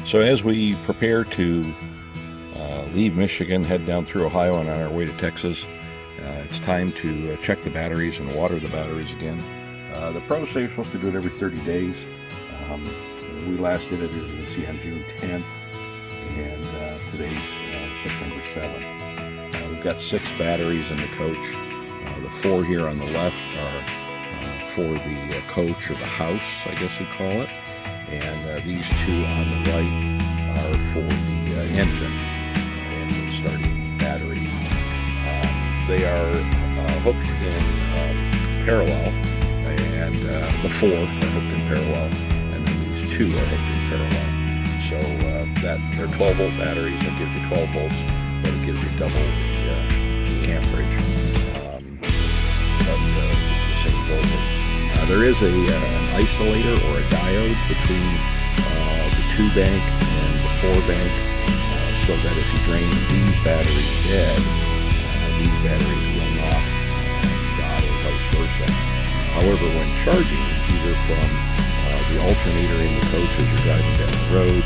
So as we prepare to leave Michigan, head down through Ohio and on our way to Texas, it's time to check the batteries and water the batteries again. The pros say you're supposed to do it every 30 days. We last did it, as you can see, on June 10th, and today's September 7th. We've got 6 batteries in the coach. The 4 here on the left are for the coach or the house, I guess you'd call it. And these 2 on the right are for the engine starting battery. They are hooked in parallel, and the 4 are hooked in parallel, and then these 2 are hooked in parallel. So that they're 12-volt batteries. That gives you 12 volts, but it gives you double the amperage. But the same voltage. There is an isolator or a diode between the 2 bank and the 4 bank, so that if you drain these batteries dead, these batteries will not die or vice versa. However, when charging, either from the alternator in the coach as you're driving down the road,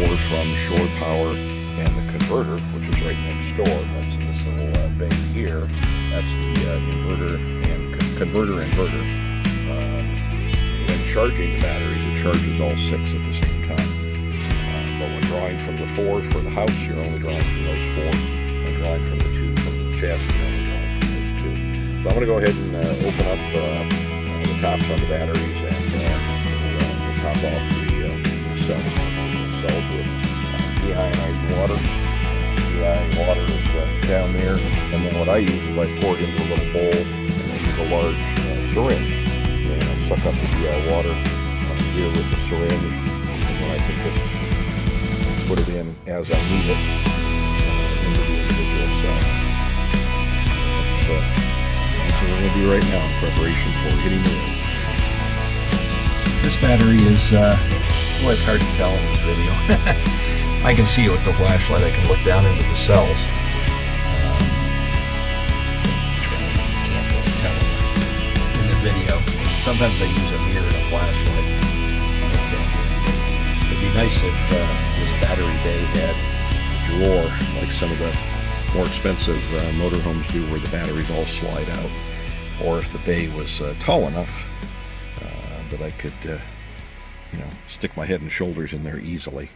or from shore power and the converter, which is right next door, that's in this little bank here, that's the inverter and converter inverter. When charging the batteries, it charges all 6 at the same time. But when drawing from the 4 for the house, you're only drawing from those 4. When drawing from the 2 from the chassis, you're only drawing from those 2. So I'm going to go ahead and open up the tops on the batteries, and we'll top off the cells. Cells with deionized water. Deionized water is down there, and then what I use is I pour it into a little bowl, and I use a large syringe. And I suck up the DI water here with the syringe, and then I can just put it in as I need it into the individual cell. That's what we're going to do right now in preparation for hitting the road. This battery is, well, it's hard to tell in this video. I can see it with the flashlight. I can look down into the cells. Can't really tell in the video. Sometimes I use a mirror and a flashlight. It'd be nice if this battery bay had a drawer like some of the more expensive motorhomes do, where the batteries all slide out, or if the bay was tall enough that I could stick my head and shoulders in there easily.